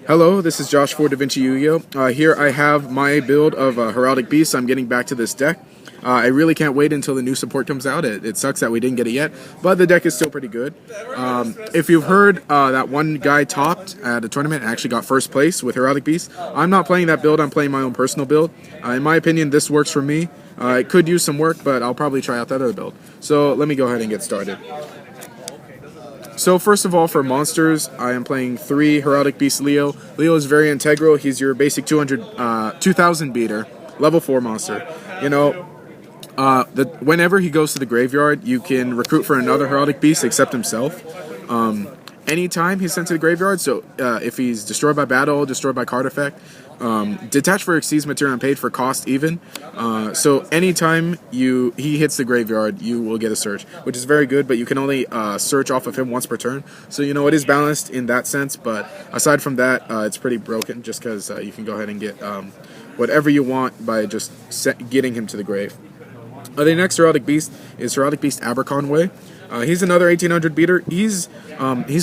Hello, this is Josh for Da Vinci Yu-Gi-Oh! Here I have my build of Heraldic Beast. I'm getting back to this deck. I really can't wait until the new support comes out. It sucks that we didn't get it yet, but the deck is still pretty good. If you've heard that one guy topped at a tournament and actually got first place with Heraldic Beast, I'm not playing that build. I'm playing my own personal build. In my opinion, this works for me. It could use some work, but I'll probably try out that other build. So let me go ahead and get started. So first of all, for monsters, I am playing 3 Heraldic Beast Leo. Leo is very integral. He's your basic 2000 beater, level 4 monster. You know, whenever he goes to the graveyard, you can recruit for another Heraldic Beast except himself. Anytime he's sent to the graveyard, so if he's destroyed by battle, destroyed by card effect, detached for Xyz material and paid for cost even. So anytime he hits the graveyard, you will get a search, which is very good, but you can only search off of him once per turn. So, you know, it is balanced in that sense, but aside from that, it's pretty broken just because you can go ahead and get whatever you want by just getting him to the grave. The next Heraldic Beast is Heraldic Beast Aberconway. He's another 1800 beater. He's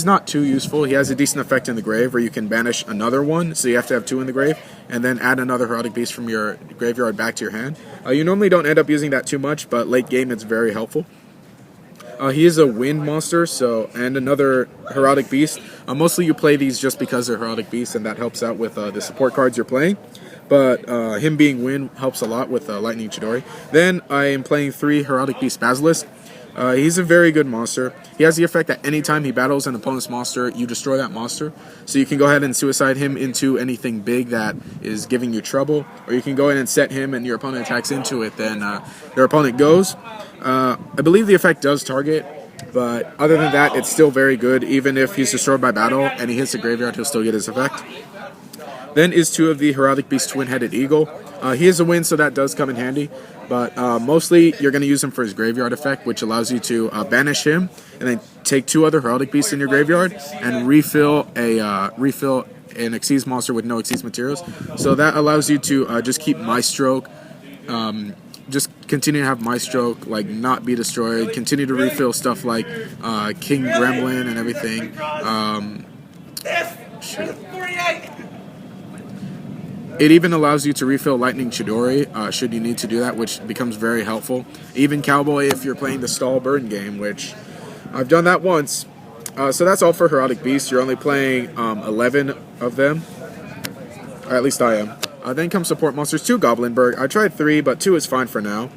not too useful. He has a decent effect in the grave where you can banish another one, so you have to have 2 in the grave, and then add another Heraldic Beast from your graveyard back to your hand. You normally don't end up using that too much, but late game it's very helpful. He is a wind monster, and another Heraldic Beast. Mostly you play these just because they're Heraldic Beasts, and that helps out with the support cards you're playing. But him being wind helps a lot with Lightning Chidori. Then I am playing 3 Heraldic Beast Basilisk. He's a very good monster. He has the effect that anytime he battles an opponent's monster, you destroy that monster. So you can go ahead and suicide him into anything big that is giving you trouble, or you can go in and set him and your opponent attacks into it, then their opponent goes. I believe the effect does target, but other than that, it's still very good. Even if he's destroyed by battle and he hits the graveyard, he'll still get his effect. Then is 2 of the Heraldic Beast Twinheaded Eagle. He is a win, so that does come in handy. But mostly, you're going to use him for his graveyard effect, which allows you to banish him, and then take 2 other Heraldic Beasts in your graveyard, and refill an Xyz monster with no Xyz materials. So that allows you to just keep Maestroke, just continue to have Maestroke, like, not be destroyed, continue to refill stuff like King Gremlin and everything. It even allows you to refill Lightning Chidori, should you need to do that, which becomes very helpful. Even Cowboy if you're playing the Stall Burn game, which I've done that once. So that's all for Heraldic Beasts. You're only playing 11 of them, or at least I am. Then comes support monsters, 2 Goblinburg. I tried 3, but 2 is fine for now.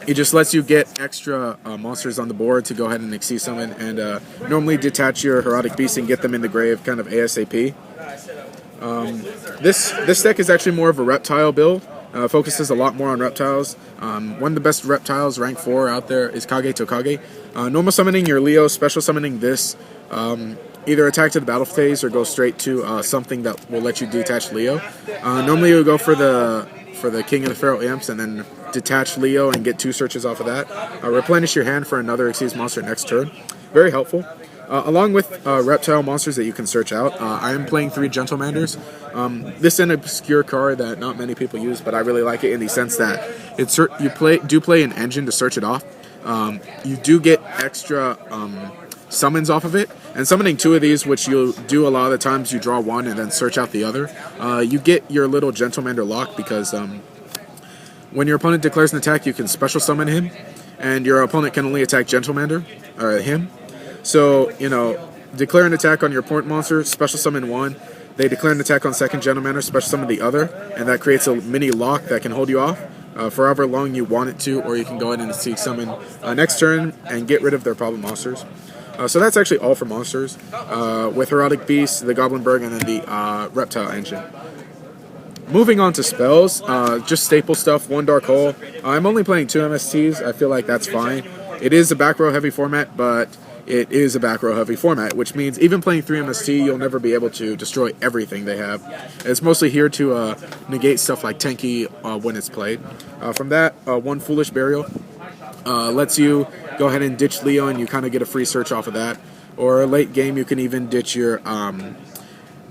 It just lets you get extra monsters on the board to go ahead and Xyz summon, and normally detach your Heraldic Beasts and get them in the grave kind of ASAP. This deck is actually more of a reptile build. Focuses a lot more on reptiles. One of the best reptiles, rank 4 out there, is Kagetokage. Normal summoning your Leo, special summoning this. Either attack to the battle phase or go straight to something that will let you detach Leo. Normally you would go for the King of the Feral Imps and then detach Leo and get 2 searches off of that. Replenish your hand for another Xyz monster next turn. Very helpful. Along with reptile monsters that you can search out, I am playing 3 Gentlemanders. This is an obscure card that not many people use, but I really like it in the sense that you do play an engine to search it off. You do get extra summons off of it, and summoning 2 of these, which you'll do a lot of the times, you draw 1 and then search out the other. You get your little Gentlemander lock because when your opponent declares an attack, you can special summon him, and your opponent can only attack Gentlemander, or him. So, you know, declare an attack on your opponent monster, special summon 1. They declare an attack on second Gentlemander, special summon the other, and that creates a mini lock that can hold you off for however long you want it to, or you can go ahead and Xyz summon next turn and get rid of their problem monsters. So that's actually all for monsters, with Heraldic Beast, the Goblinburg, and then the Reptile engine. Moving on to spells, just staple stuff, 1 Dark Hole. I'm only playing 2 MSTs, I feel like that's fine. It is a back row heavy format, but it is a back row heavy format, which means even playing 3 MST, you'll never be able to destroy everything they have. It's mostly here to negate stuff like Tenki when it's played. From that, 1 Foolish Burial lets you go ahead and ditch Leo, and you kind of get a free search off of that. Or late game, you can even ditch your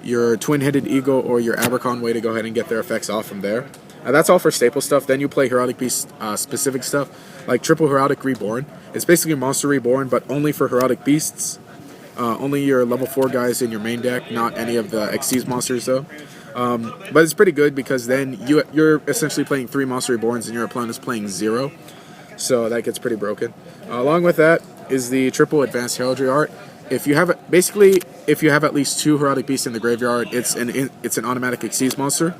Twinheaded Eagle or your Aberconway to go ahead and get their effects off from there. That's all for staple stuff. Then you play Heraldic Beast specific stuff, like Triple Heraldic Reborn. It's basically Monster Reborn, but only for Heraldic Beasts. Only your level 4 guys in your main deck, not any of the Xyz monsters though. But it's pretty good because then you're essentially playing 3 Monster Reborns and your opponent's playing 0. So that gets pretty broken. Along with that is the triple advanced heraldry art. If you have if you have at least 2 heraldic beasts in the graveyard, it's an automatic Xyz monster.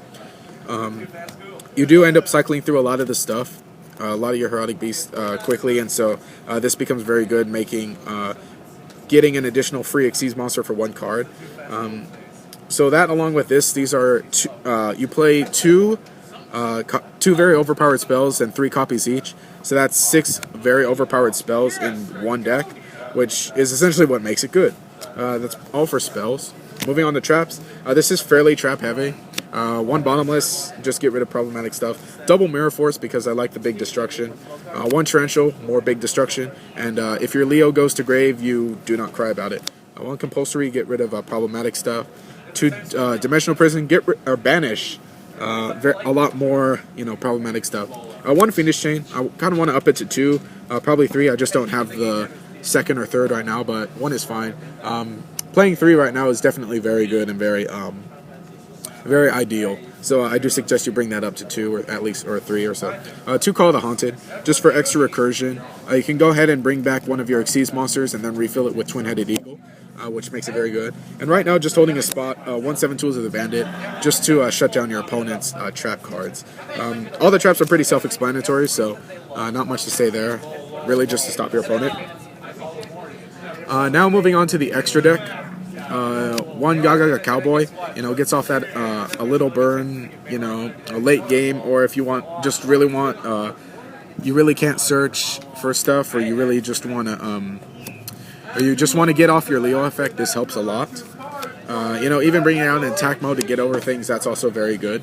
You do end up cycling through a lot of the stuff, a lot of your heraldic beasts quickly, and so this becomes very good, making getting an additional free Xyz monster for 1 card. So that, along with this, these are you play two very overpowered spells and 3 copies each. So that's 6 very overpowered spells in 1 deck, which is essentially what makes it good. That's all for spells. Moving on to traps. This is fairly trap heavy. 1 bottomless, just get rid of problematic stuff. Double mirror force because I like the big destruction. 1 torrential, more big destruction. And if your Leo goes to grave, you do not cry about it. 1 compulsory, get rid of problematic stuff. 2 dimensional prison, banish a lot more, problematic stuff. 1 Phoenix Chain, I kind of want to up it to 2, probably 3. I just don't have the 2nd or 3rd right now, but 1 is fine. Playing 3 right now is definitely very good and very ideal. So I do suggest you bring that up to 2 or at least, or 3 or so. 2 Call of the Haunted, just for extra recursion. You can go ahead and bring back one of your Xyz monsters and then refill it with Twinheaded Eagle, which makes it very good. And right now, just holding a spot, 1/7 Tools of the Bandit, just to shut down your opponent's trap cards. All the traps are pretty self-explanatory, so not much to say there. Really just to stop your opponent. Now moving on to the extra deck. 1 Gaga Cowboy, gets off that a little burn, a late game, or if you you really can't search for stuff, or you really just want to get off your Leo effect. This helps a lot. Even bringing it out in attack mode to get over things, that's also very good.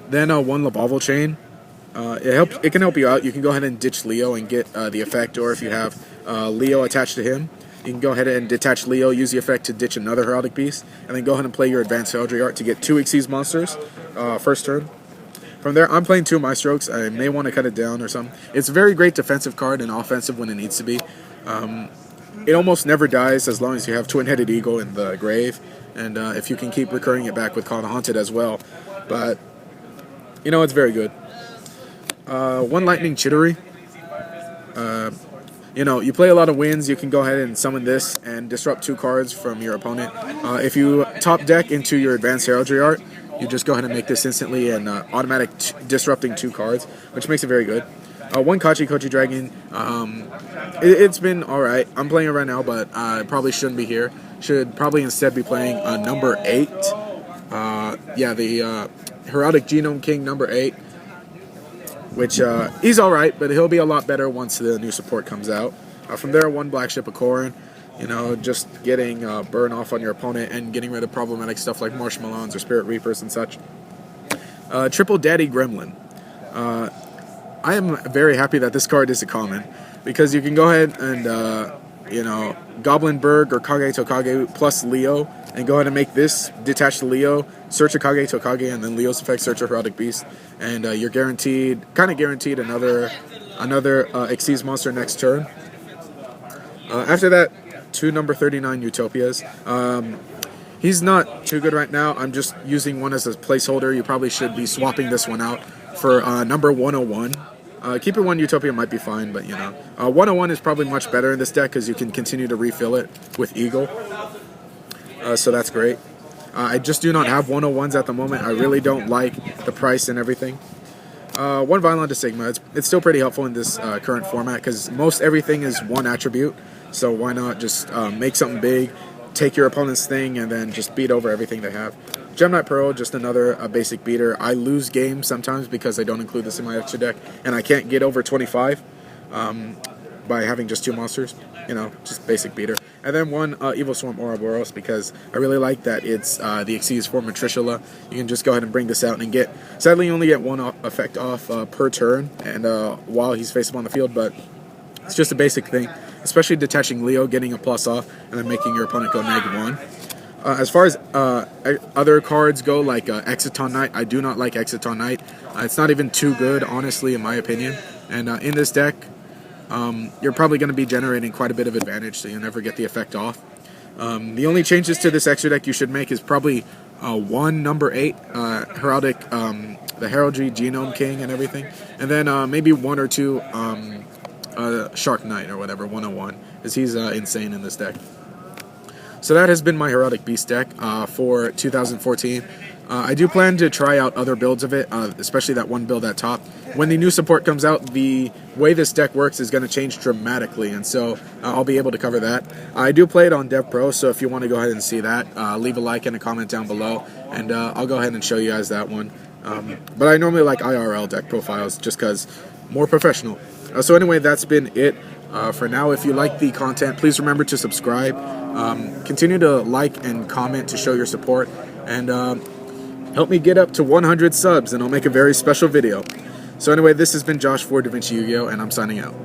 Then 1 Laboval Chain. It can help you out. You can go ahead and ditch Leo and get the effect, or if you have Leo attached to him, you can go ahead and detach Leo, use the effect to ditch another heraldic beast, and then go ahead and play your advanced heraldry art to get 2 Xyz monsters first turn. From there, I'm playing 2 Maelstrokes. I may want to cut it down or something. It's a very great defensive card and offensive when it needs to be. It almost never dies as long as you have Twin-Headed Eagle in the grave, and if you can keep recurring it back with Call of the Haunted as well. But, it's very good. 1 Lightning Chittery. You play a lot of winds, you can go ahead and summon this and disrupt 2 cards from your opponent. If you top deck into your advanced heraldry art, you just go ahead and make this instantly and automatic disrupting 2 cards, which makes it very good. 1 Kagetokage Dragon. It's been alright. I'm playing it right now, but I probably shouldn't be here. Should probably instead be playing number 8. The Heraldic Genome King number 8. Which, he's alright, but he'll be a lot better once the new support comes out. From there, 1 Black Ship of Corrin. Just getting burn off on your opponent and getting rid of problematic stuff like Marshmallows or Spirit Reapers and such. Triple Daddy Gremlin. I am very happy that this card is a common, because you can go ahead and, Goblinburg or Kagetokage plus Leo, and go ahead and make this, detach the Leo, search a Kagetokage, and then Leo's effect, search a Heraldic Beast, and you're guaranteed another Xyz monster next turn. After that, 2 number 39 Utopias. He's not too good right now. I'm just using 1 as a placeholder. You probably should be swapping this one out for number 101. Keeper 1 Utopia might be fine, but 101 is probably much better in this deck because you can continue to refill it with Eagle. So that's great. I just do not have 101s at the moment. I really don't like the price and everything. 1 Violent Sigma. It's still pretty helpful in this current format because most everything is 1 attribute. So why not just make something big, take your opponent's thing, and then just beat over everything they have. Gemknight Pearl, just another basic beater. I lose games sometimes because I don't include this in my extra deck, and I can't get over 25 by having just 2 monsters. Just basic beater. And then 1 Evil Swarm Ouroboros, because I really like that it's the Xyz form of Trishula. You can just go ahead and bring this out and get... Sadly, you only get 1 effect off per turn, and while he's face up on the field, but it's just a basic thing. Especially detaching Leo, getting a plus off, and then making your opponent go -1. As far as other cards go, like Exiton Knight, I do not like Exiton Knight. It's not even too good, honestly, in my opinion. And in this deck, you're probably going to be generating quite a bit of advantage, so you'll never get the effect off. The only changes to this extra deck you should make is probably one number 8 Heraldic, the Heraldry Genome King and everything, and then maybe 1 or 2 Shark Knight or whatever, 101, as he's insane in this deck. So that has been my Heraldic Beast deck for 2014. I do plan to try out other builds of it, especially that one build at top. When the new support comes out, the way this deck works is going to change dramatically, and so I'll be able to cover that. I do play it on Dev Pro, so if you want to go ahead and see that, leave a like and a comment down below, and I'll go ahead and show you guys that one. But I normally like IRL deck profiles just because more professional. So anyway, that's been it for now. If you like the content, please remember to subscribe. Continue to like and comment to show your support, and help me get up to 100 subs, and I'll make a very special video. So anyway, this has been Josh for DaVinci Yu-Gi-Oh!, and I'm signing out.